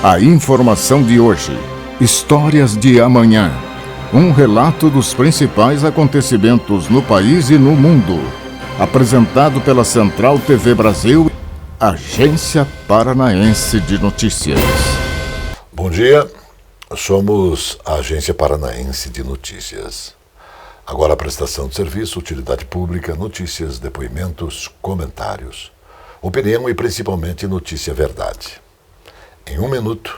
A informação de hoje, histórias de amanhã. Um relato dos principais acontecimentos no país e no mundo. Apresentado pela Central TV Brasil, Agência Paranaense de Notícias. Bom dia, somos a Agência Paranaense de Notícias. Agora a prestação de serviço, utilidade pública, notícias, depoimentos, comentários, opinião e principalmente notícia verdade. Em 1 minuto,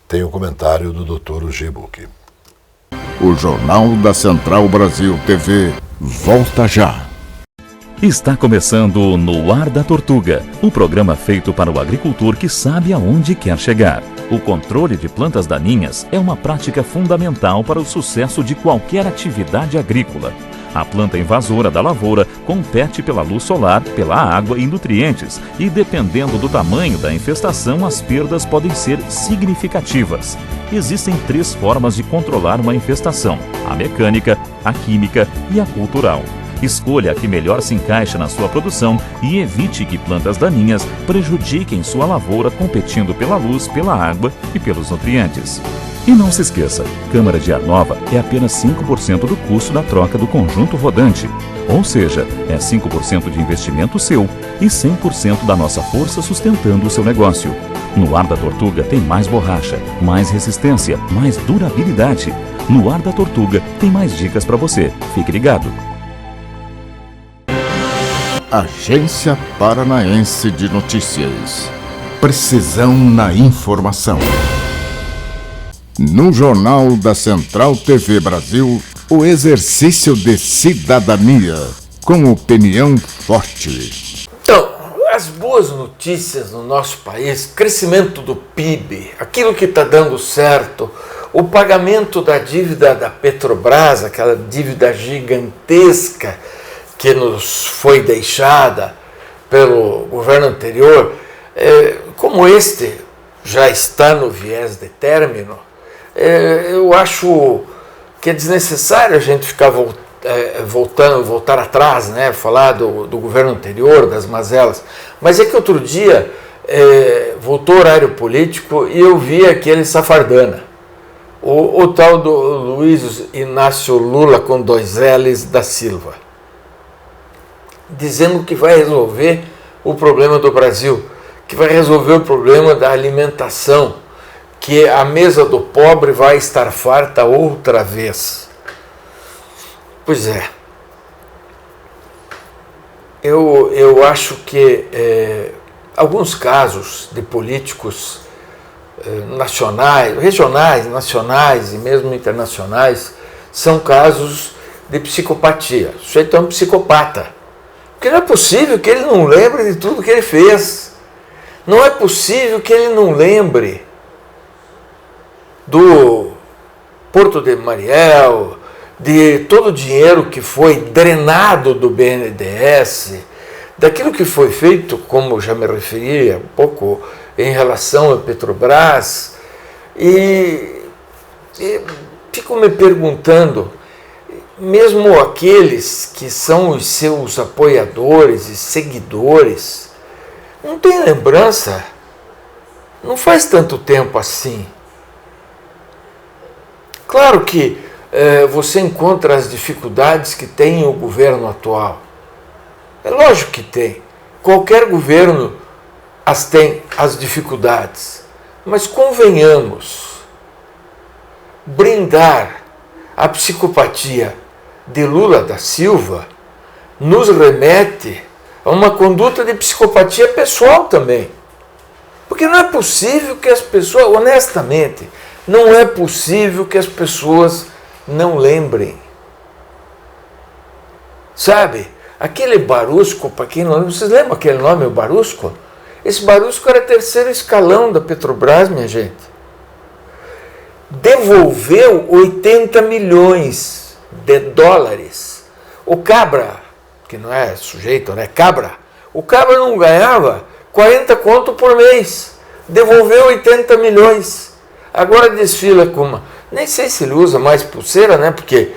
tem o comentário do Dr. G. Buch. O Jornal da Central Brasil TV volta já. Está começando No Ar da Tortuga, um programa feito para o agricultor que sabe aonde quer chegar. O controle de plantas daninhas é uma prática fundamental para o sucesso de qualquer atividade agrícola. A planta invasora da lavoura compete pela luz solar, pela água e nutrientes, e dependendo do tamanho da infestação, as perdas podem ser significativas. Existem 3 formas de controlar uma infestação: a mecânica, a química e a cultural. Escolha a que melhor se encaixa na sua produção e evite que plantas daninhas prejudiquem sua lavoura competindo pela luz, pela água e pelos nutrientes. E não se esqueça, câmara de ar nova é apenas 5% do custo da troca do conjunto rodante. Ou seja, é 5% de investimento seu e 100% da nossa força sustentando o seu negócio. No Ar da Tortuga tem mais borracha, mais resistência, mais durabilidade. No Ar da Tortuga tem mais dicas para você. Fique ligado. Agência Paranaense de Notícias. Precisão na informação. No Jornal da Central TV Brasil, o exercício de cidadania, com opinião forte. Então, as boas notícias no nosso país, crescimento do PIB, aquilo que está dando certo, o pagamento da dívida da Petrobras, aquela dívida gigantesca que nos foi deixada pelo governo anterior, como este já está no viés de término, eu acho que é desnecessário a gente ficar voltar atrás, né? Falar do governo anterior, das mazelas. Mas é que outro dia voltou o horário político e eu vi aquele safardana, o tal do Luiz Inácio Lula com 2 L's da Silva, dizendo que vai resolver o problema do Brasil, que vai resolver o problema da alimentação, que a mesa do pobre vai estar farta outra vez. Pois é, eu acho que alguns casos de políticos nacionais, regionais, nacionais e mesmo internacionais são casos de psicopatia. O sujeito é um psicopata. Porque não é possível que ele não lembre de tudo que ele fez. Não é possível que ele não lembre do Porto de Mariel, de todo o dinheiro que foi drenado do BNDES, daquilo que foi feito, como já me referi um pouco, em relação à Petrobras. E fico me perguntando, mesmo aqueles que são os seus apoiadores e seguidores, não tem lembrança, não faz tanto tempo assim. Claro que você encontra as dificuldades que tem o governo atual. É lógico que tem. Qualquer governo tem as dificuldades. Mas convenhamos, brindar a psicopatia de Lula da Silva nos remete a uma conduta de psicopatia pessoal também. Porque não é possível que as pessoas, honestamente, não é possível que as pessoas não lembrem. Sabe, aquele Barusco, para quem não lembra, vocês lembram aquele nome, o Barusco? Esse Barusco era 3º escalão da Petrobras, minha gente. Devolveu 80 milhões de dólares. O Cabra, que não é sujeito, né? Cabra. O Cabra não ganhava 40 conto por mês. Devolveu 80 milhões. Agora desfila com uma... Nem sei se ele usa mais pulseira, né? Porque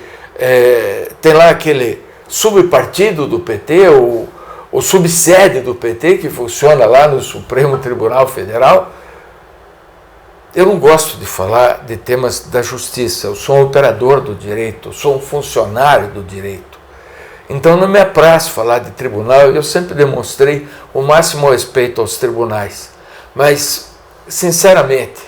tem lá aquele subpartido do PT, ou subsede do PT, que funciona lá no Supremo Tribunal Federal. eu não gosto de falar de temas da justiça, eu sou um operador do direito, eu sou um funcionário do direito. Então não me apraz falar de tribunal, eu sempre demonstrei o máximo respeito aos tribunais. Mas, sinceramente,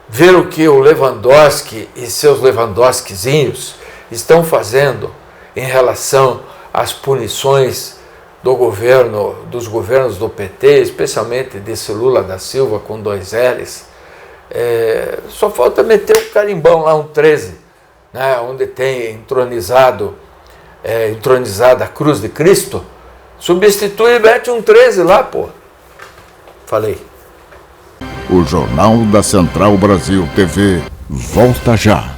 ver o que o Lewandowski e seus Lewandowskizinhos estão fazendo em relação às punições dos governos do PT, especialmente desse Lula da Silva com 2 L's, só falta meter um carimbão lá, um 13, né, onde tem entronizada a cruz de Cristo, substitui e mete um 13 lá, pô. Falei. O Jornal da Central Brasil TV volta já.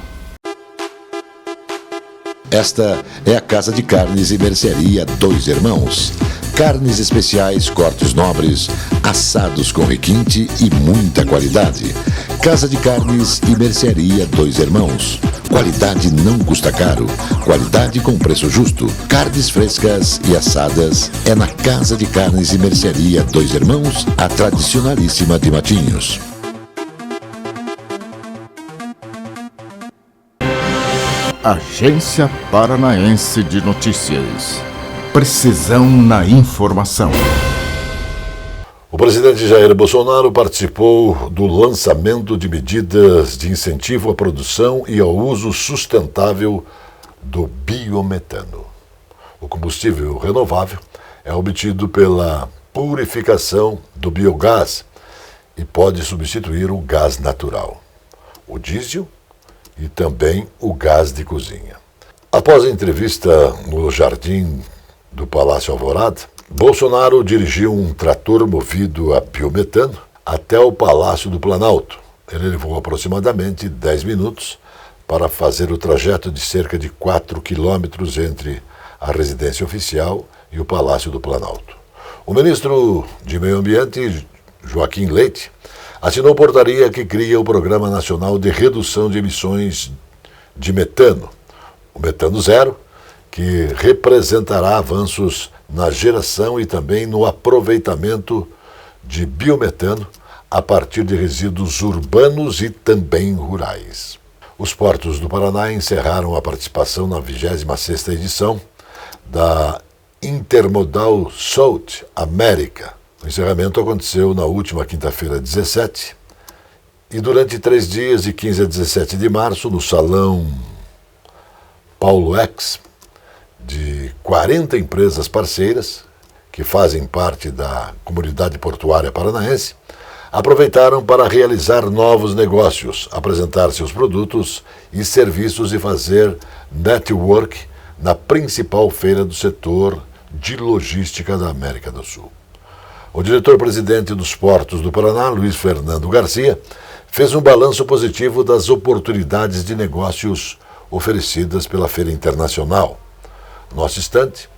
Esta é a Casa de Carnes e Mercearia Dois Irmãos. Carnes especiais, cortes nobres, assados com requinte e muita qualidade. Casa de Carnes e Mercearia Dois Irmãos. Qualidade não custa caro. Qualidade com preço justo. Carnes frescas e assadas é na Casa de Carnes e Mercearia Dois Irmãos, a tradicionalíssima de Matinhos. Agência Paranaense de Notícias. Precisão na informação. O presidente Jair Bolsonaro participou do lançamento de medidas de incentivo à produção e ao uso sustentável do biometano. O combustível renovável é obtido pela purificação do biogás e pode substituir o gás natural, o diesel e também o gás de cozinha. Após a entrevista no jardim do Palácio Alvorada, Bolsonaro dirigiu um trator movido a biometano até o Palácio do Planalto. Ele levou aproximadamente 10 minutos para fazer o trajeto de cerca de 4 quilômetros entre a residência oficial e o Palácio do Planalto. O ministro de Meio Ambiente, Joaquim Leite, assinou portaria que cria o Programa Nacional de Redução de Emissões de Metano, o Metano Zero, que representará avanços na geração e também no aproveitamento de biometano a partir de resíduos urbanos e também rurais. Os portos do Paraná encerraram a participação na 26ª edição da Intermodal South America. O encerramento aconteceu na última quinta-feira, 17, e durante 3 dias, de 15 a 17 de março, no Salão Paulo X, de 40 empresas parceiras, que fazem parte da comunidade portuária paranaense, aproveitaram para realizar novos negócios, apresentar seus produtos e serviços e fazer network na principal feira do setor de logística da América do Sul. O diretor-presidente dos Portos do Paraná, Luiz Fernando Garcia, fez um balanço positivo das oportunidades de negócios oferecidas pela Feira Internacional. Nosso estande,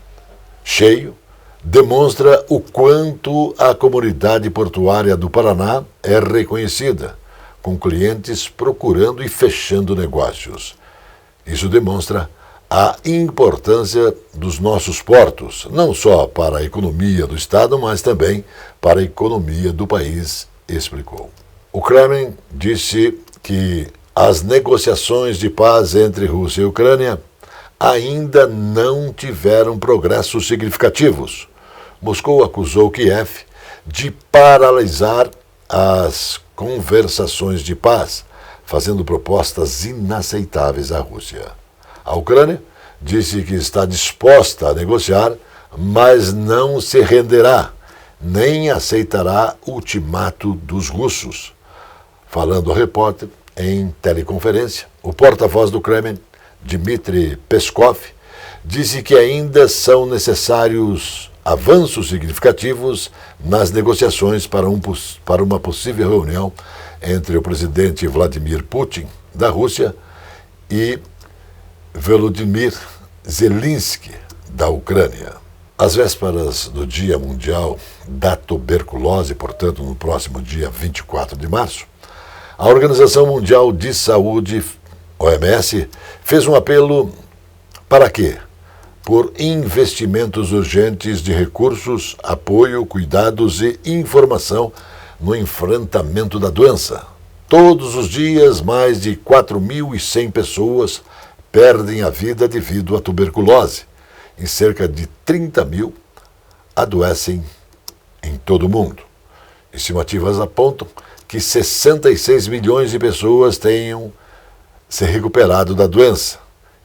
cheio, demonstra o quanto a comunidade portuária do Paraná é reconhecida, com clientes procurando e fechando negócios. Isso demonstra a importância dos nossos portos, não só para a economia do Estado, mas também para a economia do país, explicou. O Kremlin disse que as negociações de paz entre Rússia e Ucrânia ainda não tiveram progressos significativos. Moscou acusou Kiev de paralisar as conversações de paz, fazendo propostas inaceitáveis à Rússia. A Ucrânia disse que está disposta a negociar, mas não se renderá, nem aceitará o ultimato dos russos. Falando ao repórter em teleconferência, o porta-voz do Kremlin, Dmitry Peskov, disse que ainda são necessários avanços significativos nas negociações para uma possível reunião entre o presidente Vladimir Putin, da Rússia, e Volodymyr Zelensky, da Ucrânia. Às vésperas do Dia Mundial da Tuberculose, portanto, no próximo dia 24 de março, a Organização Mundial de Saúde, OMS, fez um apelo para quê? Por investimentos urgentes de recursos, apoio, cuidados e informação no enfrentamento da doença. Todos os dias, mais de 4.100 pessoas perdem a vida devido à tuberculose e cerca de 30 mil adoecem em todo o mundo. Estimativas apontam que 66 milhões de pessoas tenham se recuperado da doença,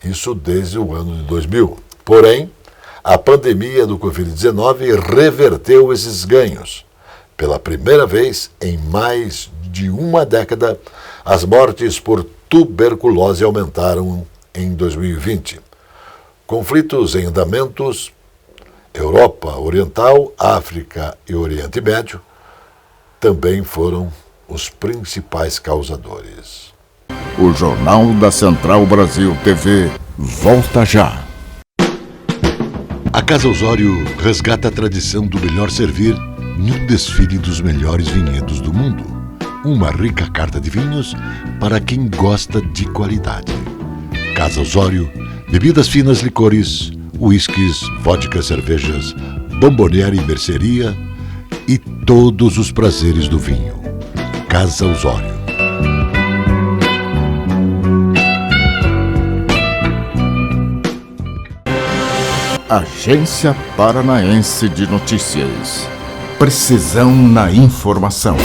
isso desde o ano de 2000. Porém, a pandemia do Covid-19 reverteu esses ganhos. Pela primeira vez em mais de uma década, as mortes por tuberculose aumentaram em 2020. Conflitos em andamentos, Europa Oriental, África e Oriente Médio também foram os principais causadores. O Jornal da Central Brasil TV volta já. A Casa Osório resgata a tradição do melhor servir num desfile dos melhores vinhedos do mundo. Uma rica carta de vinhos para quem gosta de qualidade. Casa Osório, bebidas finas, licores, uísques, vodkas, cervejas, bomboniere e mercearia e todos os prazeres do vinho. Casa Osório. Agência Paranaense de Notícias. Precisão na informação.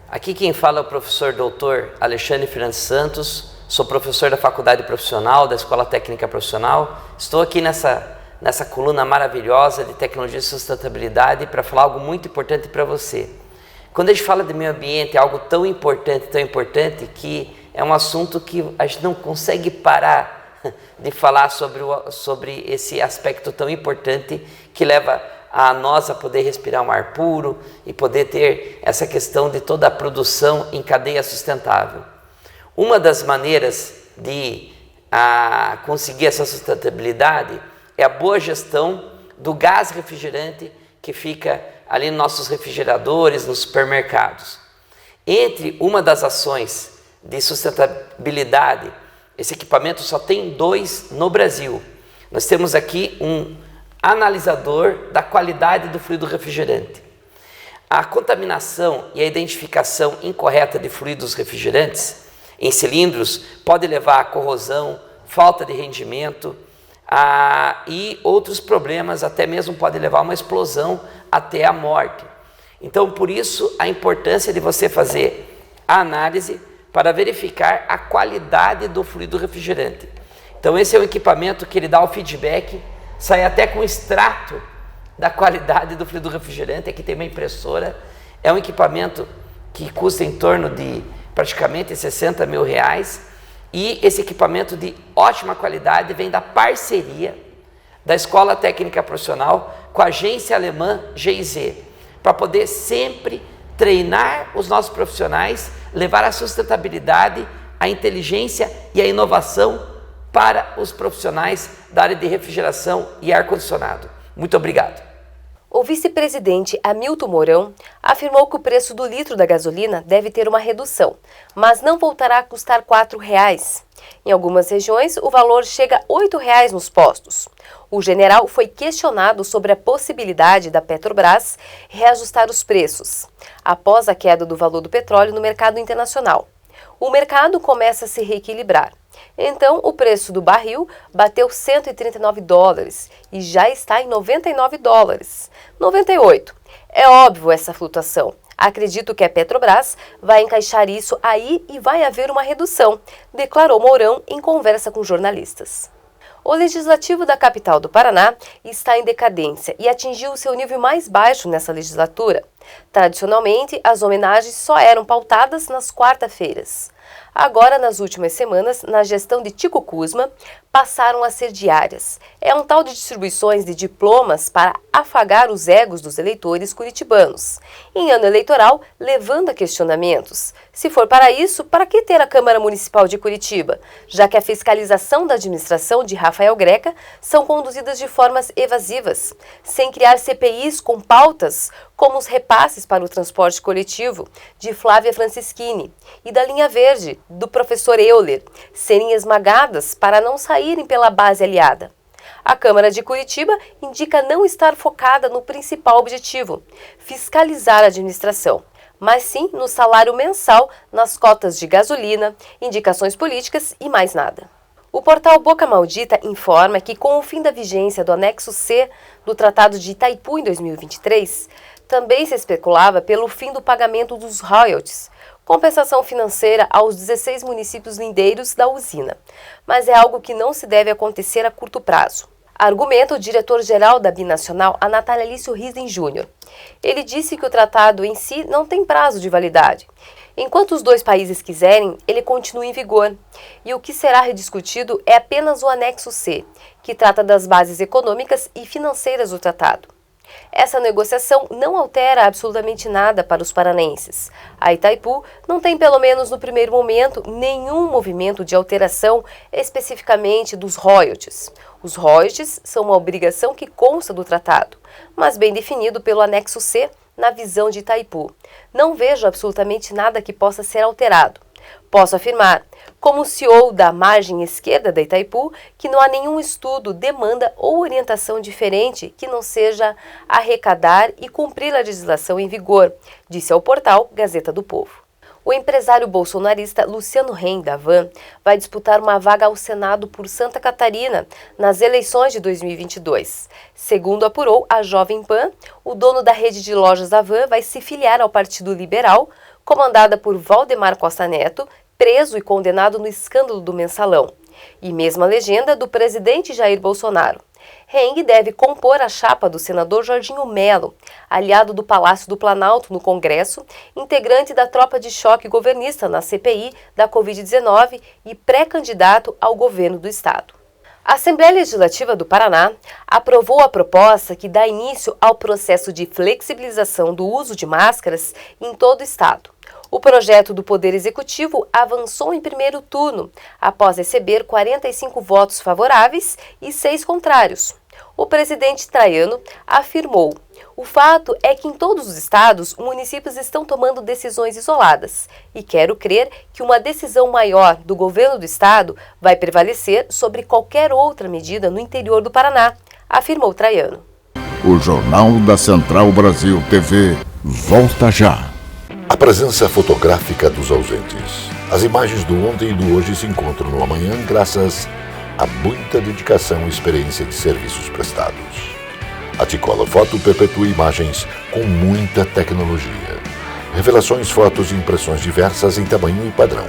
Aqui quem fala é o professor doutor Alexandre Fernandes Santos, sou professor da Faculdade Profissional, da Escola Técnica Profissional. Estou aqui nessa coluna maravilhosa de tecnologia e sustentabilidade para falar algo muito importante para você. Quando a gente fala de meio ambiente, é algo tão importante que é um assunto que a gente não consegue parar de falar sobre esse aspecto tão importante que leva a nós a poder respirar um ar puro e poder ter essa questão de toda a produção em cadeia sustentável. Uma das maneiras de conseguir essa sustentabilidade é a boa gestão do gás refrigerante que fica ali nos nossos refrigeradores, nos supermercados. Entre uma das ações de sustentabilidade, esse equipamento só tem 2 no Brasil. Nós temos aqui um analisador da qualidade do fluido refrigerante. A contaminação e a identificação incorreta de fluidos refrigerantes em cilindros pode levar a corrosão, falta de rendimento e outros problemas, até mesmo pode levar a uma explosão até a morte. Então, por isso, a importância de você fazer a análise para verificar a qualidade do fluido refrigerante. Então, esse é um equipamento que ele dá o feedback, sai até com extrato da qualidade do fluido refrigerante. Aqui tem uma impressora. É um equipamento que custa em torno de praticamente R$60 mil. E esse equipamento de ótima qualidade vem da parceria da Escola Técnica Profissional com a agência alemã GIZ, para poder sempre treinar os nossos profissionais, levar a sustentabilidade, a inteligência e a inovação para os profissionais da área de refrigeração e ar-condicionado. Muito obrigado. O vice-presidente Hamilton Mourão afirmou que o preço do litro da gasolina deve ter uma redução, mas não voltará a custar R$ 4,00. Em algumas regiões, o valor chega a R$ 8,00 nos postos. O general foi questionado sobre a possibilidade da Petrobras reajustar os preços, após a queda do valor do petróleo no mercado internacional. O mercado começa a se reequilibrar. Então, o preço do barril bateu $139 e já está em $99. 98. É óbvio essa flutuação. Acredito que a Petrobras vai encaixar isso aí e vai haver uma redução, declarou Mourão em conversa com jornalistas. O Legislativo da capital do Paraná está em decadência e atingiu seu nível mais baixo nessa legislatura. Tradicionalmente, as homenagens só eram pautadas nas quarta-feiras. Agora, nas últimas semanas, na gestão de Tico Kuzma, passaram a ser diárias. É um tal de distribuições de diplomas para afagar os egos dos eleitores curitibanos. Em ano eleitoral, levando a questionamentos. Se for para isso, para que ter a Câmara Municipal de Curitiba? Já que a fiscalização da administração de Rafael Greca são conduzidas de formas evasivas, sem criar CPIs com pautas como os repasses para o transporte coletivo, de Flávia Francischini, e da linha verde, do professor Euler, serem esmagadas para não saírem pela base aliada. A Câmara de Curitiba indica não estar focada no principal objetivo, fiscalizar a administração, mas sim no salário mensal, nas cotas de gasolina, indicações políticas e mais nada. O portal Boca Maldita informa que, com o fim da vigência do anexo C do Tratado de Itaipu em 2023, também se especulava pelo fim do pagamento dos royalties, compensação financeira aos 16 municípios lindeiros da usina, mas é algo que não se deve acontecer a curto prazo. Argumenta o diretor-geral da Binacional, a Natália Lício Risden Júnior. Ele disse que o tratado em si não tem prazo de validade. Enquanto os dois países quiserem, ele continua em vigor. E o que será rediscutido é apenas o anexo C, que trata das bases econômicas e financeiras do tratado. Essa negociação não altera absolutamente nada para os paranenses. A Itaipu não tem, pelo menos no primeiro momento, nenhum movimento de alteração especificamente dos royalties. Os royalties são uma obrigação que consta do tratado, mas bem definido pelo anexo C na visão de Itaipu. Não vejo absolutamente nada que possa ser alterado. Posso afirmar, como CEO da margem esquerda da Itaipu, que não há nenhum estudo, demanda ou orientação diferente que não seja arrecadar e cumprir a legislação em vigor, disse ao portal Gazeta do Povo. O empresário bolsonarista Luciano Heng, da Van, vai disputar uma vaga ao Senado por Santa Catarina nas eleições de 2022. Segundo apurou a Jovem Pan, o dono da rede de lojas da Van vai se filiar ao Partido Liberal, comandada por Valdemar Costa Neto, preso e condenado no escândalo do Mensalão. E mesma legenda do presidente Jair Bolsonaro. Heng deve compor a chapa do senador Jorginho Melo, aliado do Palácio do Planalto no Congresso, integrante da tropa de choque governista na CPI da Covid-19 e pré-candidato ao governo do estado. A Assembleia Legislativa do Paraná aprovou a proposta que dá início ao processo de flexibilização do uso de máscaras em todo o estado. O projeto do Poder Executivo avançou em primeiro turno, após receber 45 votos favoráveis e 6 contrários. O presidente Traiano afirmou: o fato é que em todos os estados, municípios estão tomando decisões isoladas e quero crer que uma decisão maior do governo do estado vai prevalecer sobre qualquer outra medida no interior do Paraná, afirmou Traiano. O Jornal da Central Brasil TV volta já. A presença fotográfica dos ausentes. As imagens do ontem e do hoje se encontram no amanhã graças a muita dedicação e experiência de serviços prestados. A T-Color Foto perpetua imagens com muita tecnologia. Revelações, fotos e impressões diversas em tamanho e padrão.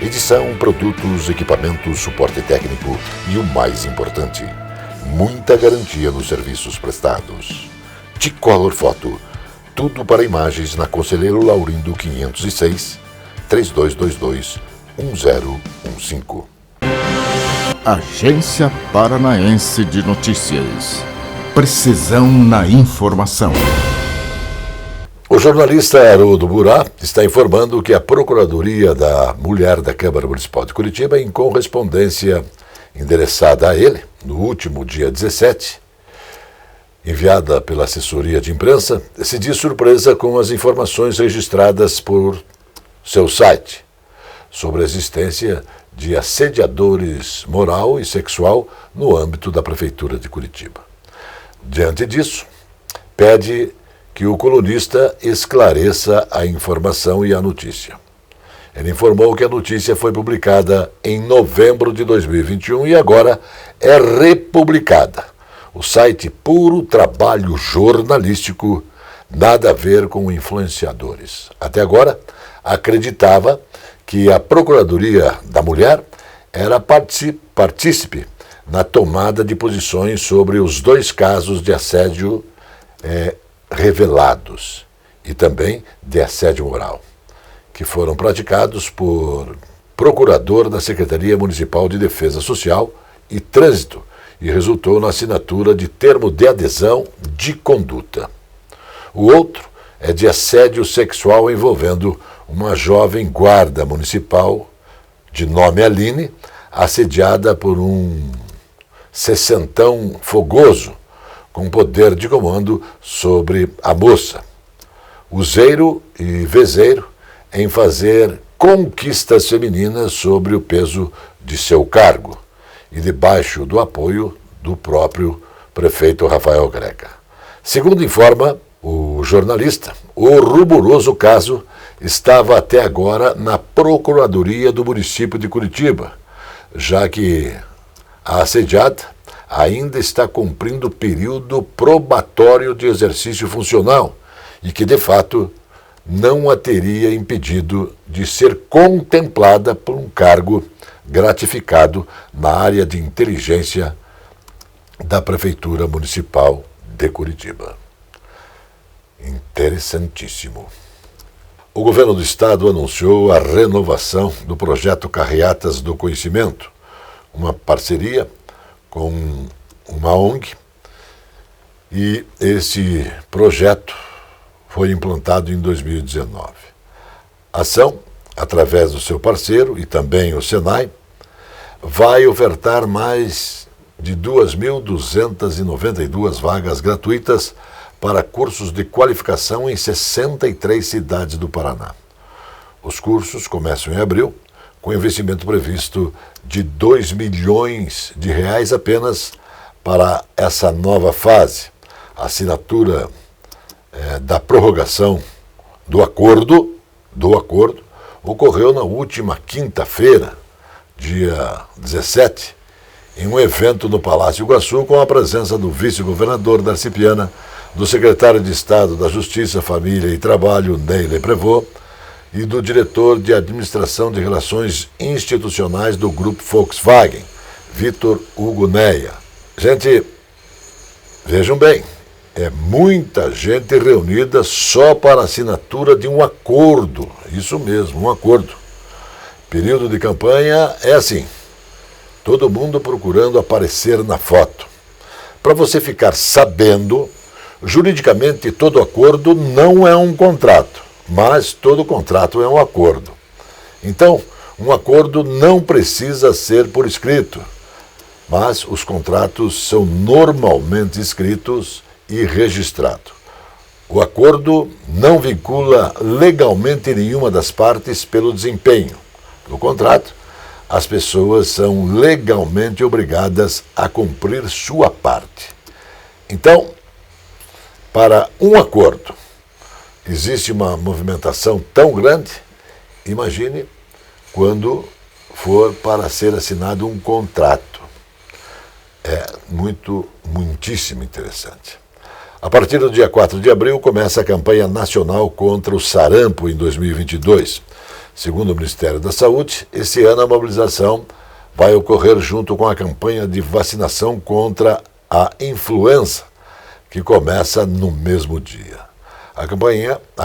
Edição, produtos, equipamentos, suporte técnico e o mais importante, muita garantia nos serviços prestados. T-Color Foto. Tudo para imagens na Conselheiro Laurindo 506, 3222-1015. Agência Paranaense de Notícias. Precisão na informação. O jornalista Haroldo Burá está informando que a Procuradoria da Mulher da Câmara Municipal de Curitiba, em correspondência endereçada a ele, no último dia 17, enviada pela assessoria de imprensa, se diz surpresa com as informações registradas por seu site sobre a existência de assediadores moral e sexual no âmbito da Prefeitura de Curitiba. Diante disso, pede que o colunista esclareça a informação e a notícia. Ele informou que a notícia foi publicada em novembro de 2021 e agora é republicada. O site Puro Trabalho Jornalístico, nada a ver com influenciadores. Até agora, acreditava que a Procuradoria da Mulher era partícipe na tomada de posições sobre os 2 casos de assédio revelados e também de assédio moral, que foram praticados por procurador da Secretaria Municipal de Defesa Social e Trânsito, e resultou na assinatura de termo de adesão de conduta. O outro é de assédio sexual envolvendo uma jovem guarda municipal de nome Aline, assediada por um sessentão fogoso com poder de comando sobre a moça, useiro e vezeiro em fazer conquistas femininas sobre o peso de seu cargo e debaixo do apoio do próprio prefeito Rafael Greca. Segundo informa o jornalista, o rumoroso caso estava até agora na Procuradoria do município de Curitiba, já que a assediada ainda está cumprindo período probatório de exercício funcional e que, de fato, não a teria impedido de ser contemplada por um cargo gratificado na área de inteligência da Prefeitura Municipal de Curitiba. Interessantíssimo. O governo do estado anunciou a renovação do projeto Carreatas do Conhecimento, uma parceria com uma ONG, e esse projeto foi implantado em 2019. A ação, através do seu parceiro e também o Senai, vai ofertar mais de 2.292 vagas gratuitas para cursos de qualificação em 63 cidades do Paraná. Os cursos começam em abril, com investimento previsto de R$2 milhões apenas para essa nova fase. A assinatura da prorrogação do acordo ocorreu na última quinta-feira, dia 17, em um evento no Palácio Iguaçu, com a presença do vice-governador Darcy Piana, do secretário de Estado da Justiça, Família e Trabalho, Neile Prevot, e do diretor de Administração de Relações Institucionais do Grupo Volkswagen, Vitor Hugo Neia. Gente, vejam bem, é muita gente reunida só para a assinatura de um acordo. Isso mesmo, um acordo. Período de campanha é assim, todo mundo procurando aparecer na foto. Para você ficar sabendo, juridicamente todo acordo não é um contrato, mas todo contrato é um acordo. Então, um acordo não precisa ser por escrito, mas os contratos são normalmente escritos e registrados. O acordo não vincula legalmente nenhuma das partes pelo desempenho. No contrato, as pessoas são legalmente obrigadas a cumprir sua parte. Então, para um acordo, existe uma movimentação tão grande, imagine quando for para ser assinado um contrato. É muitíssimo interessante. A partir do dia 4 de abril, começa a campanha nacional contra o sarampo em 2022. Segundo o Ministério da Saúde, esse ano a mobilização vai ocorrer junto com a campanha de vacinação contra a influenza, que começa no mesmo dia. A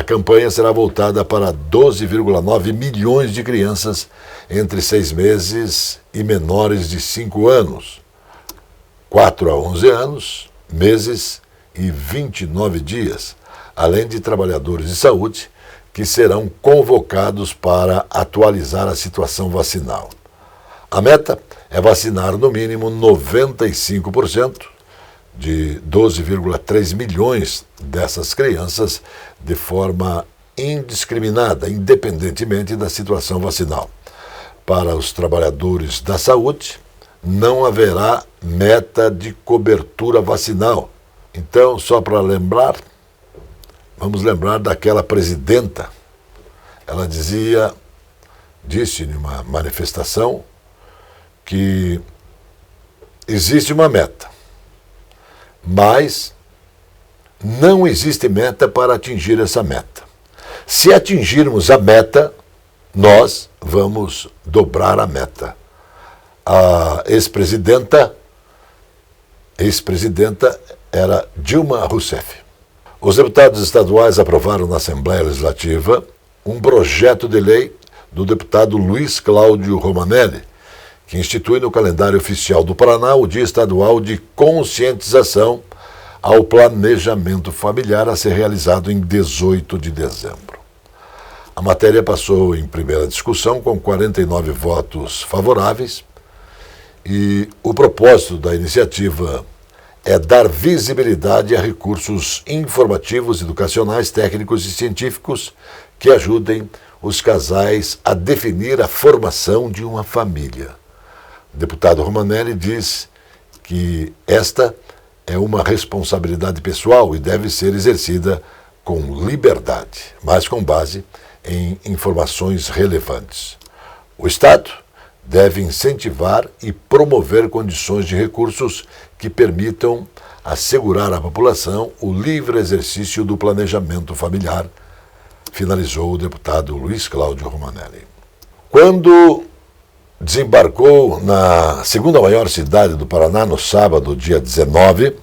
campanha será voltada para 12,9 milhões de crianças entre 6 meses e menores de 5 anos, 4 a 11 anos, meses e 29 dias, além de trabalhadores de saúde que serão convocados para atualizar a situação vacinal. A meta é vacinar no mínimo 95% de 12,3 milhões dessas crianças de forma indiscriminada, independentemente da situação vacinal. Para os trabalhadores da saúde, não haverá meta de cobertura vacinal. Então, só para lembrar, vamos lembrar daquela presidenta. Ela disse em uma manifestação que existe uma meta, mas não existe meta para atingir essa meta. Se atingirmos a meta, nós vamos dobrar a meta. A ex-presidenta era Dilma Rousseff. Os deputados estaduais aprovaram na Assembleia Legislativa um projeto de lei do deputado Luiz Cláudio Romanelli, que institui no calendário oficial do Paraná o Dia Estadual de Conscientização ao Planejamento Familiar, a ser realizado em 18 de dezembro. A matéria passou em primeira discussão com 49 votos favoráveis e o propósito da iniciativa é dar visibilidade a recursos informativos, educacionais, técnicos e científicos que ajudem os casais a definir a formação de uma família. O deputado Romanelli diz que esta é uma responsabilidade pessoal e deve ser exercida com liberdade, mas com base em informações relevantes. O Estado deve incentivar e promover condições de recursos que permitam assegurar à população o livre exercício do planejamento familiar, finalizou o deputado Luiz Cláudio Romanelli. Quando desembarcou na segunda maior cidade do Paraná no sábado, dia 19,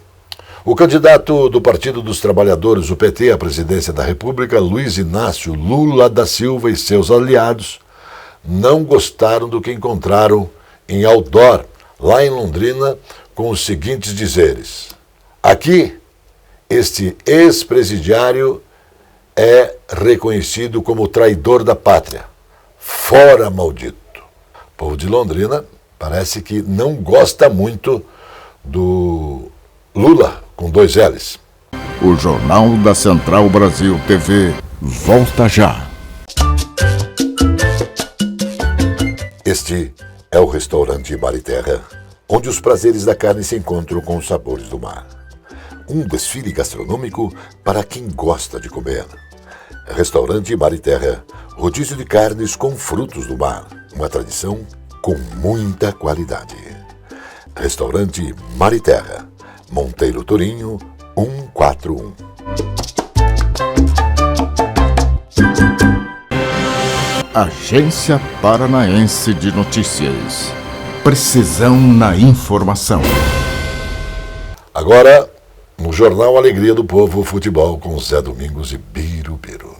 o candidato do Partido dos Trabalhadores, o PT, à presidência da República, Luiz Inácio Lula da Silva e seus aliados, não gostaram do que encontraram em outdoor, lá em Londrina, com os seguintes dizeres: aqui, este ex-presidiário é reconhecido como traidor da pátria. Fora, maldito! O povo de Londrina parece que não gosta muito do Lula, com 2 L's. O Jornal da Central Brasil TV volta já. Este é o restaurante Mar e Terra, onde os prazeres da carne se encontram com os sabores do mar. Um desfile gastronômico para quem gosta de comer. Restaurante Mar e Terra, rodízio de carnes com frutos do mar. Uma tradição com muita qualidade. Restaurante Mar e Terra, Monteiro Torinho, 141. Agência Paranaense de Notícias. Precisão na informação. Agora, no Jornal Alegria do Povo, futebol com Zé Domingos e Birubiru.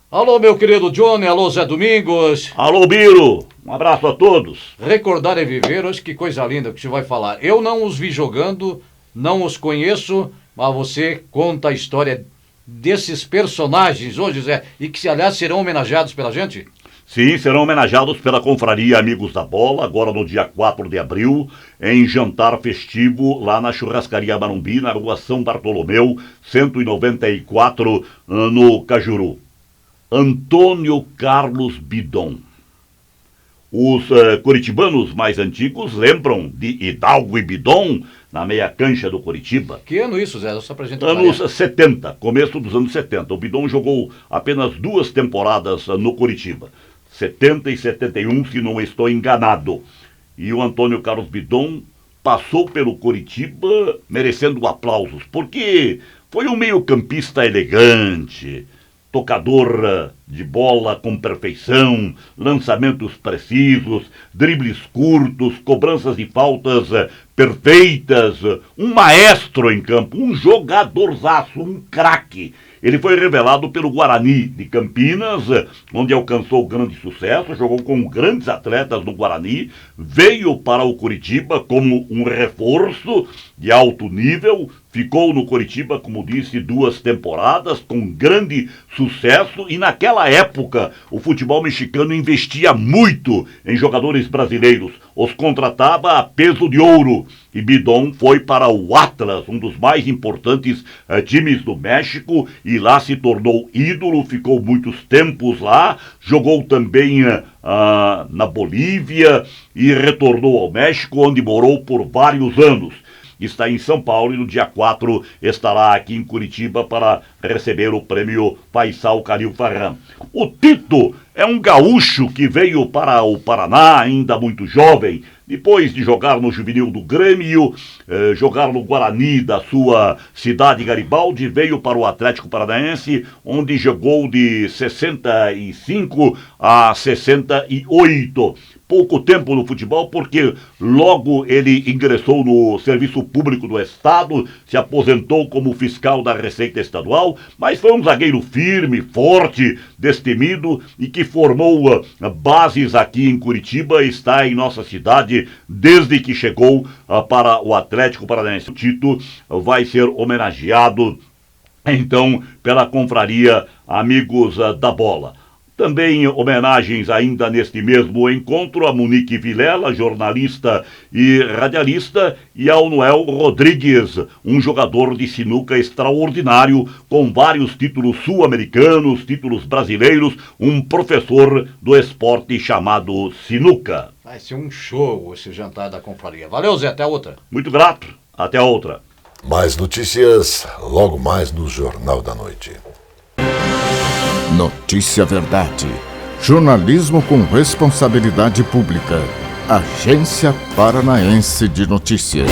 Alô, meu querido Johnny, alô, Zé Domingos. Alô, Biro, um abraço a todos. Recordar é viver, hoje que coisa linda que você vai falar. Eu não os vi jogando, não os conheço, mas você conta a história desses personagens hoje, Zé, e que, aliás, serão homenageados pela gente? Sim, serão homenageados pela Confraria Amigos da Bola, agora no dia 4 de abril, em jantar festivo lá na Churrascaria Marumbi, na rua São Bartolomeu, 194, no Cajuru. Antônio Carlos Bidon. Os curitibanos mais antigos lembram de Hidalgo e Bidon na meia cancha do Curitiba. Que ano isso, Zé? Só pra gente Anos 70, começo dos anos 70. O Bidon jogou apenas 2 temporadas no Curitiba. 70 e 71, se não estou enganado. E o Antônio Carlos Bidon passou pelo Curitiba merecendo aplausos, porque foi um meio-campista elegante, tocador de bola com perfeição, lançamentos precisos, dribles curtos, cobranças de faltas perfeitas, um maestro em campo, um jogadorzaço, um craque. Ele foi revelado pelo Guarani de Campinas, onde alcançou grande sucesso, jogou com grandes atletas no Guarani, veio para o Curitiba como um reforço de alto nível, ficou no Curitiba, como disse, 2 temporadas, com grande sucesso, e naquela época o futebol mexicano investia muito em jogadores brasileiros, os contratava a peso de ouro, e Bidon foi para o Atlas, um dos mais importantes times do México, e lá se tornou ídolo, ficou muitos tempos lá, jogou também na Bolívia e retornou ao México, onde morou por vários anos. Está em São Paulo e no dia 4 estará aqui em Curitiba para receber o prêmio Faisal Calil Farran. O Tito é um gaúcho que veio para o Paraná ainda muito jovem, depois de jogar no juvenil do Grêmio, jogar no Guarani da sua cidade Garibaldi, veio para o Atlético Paranaense, onde jogou de 65 a 68. Pouco tempo no futebol, porque logo ele ingressou no Serviço Público do Estado, se aposentou como fiscal da Receita Estadual, mas foi um zagueiro firme, forte, destemido e que formou bases aqui em Curitiba, está em nossa cidade desde que chegou para o Atlético Paranaense. O Tito vai ser homenageado, então, pela Confraria Amigos da Bola. Também homenagens ainda neste mesmo encontro a Monique Vilela, jornalista e radialista, e ao Noel Rodrigues, um jogador de sinuca extraordinário, com vários títulos sul-americanos, títulos brasileiros, um professor do esporte chamado sinuca. Vai ser um show esse jantar da confraria. Valeu, Zé, até a outra. Muito grato, até a outra. Mais notícias logo mais no Jornal da Noite. Notícia Verdade. Jornalismo com responsabilidade pública. Agência Paranaense de Notícias.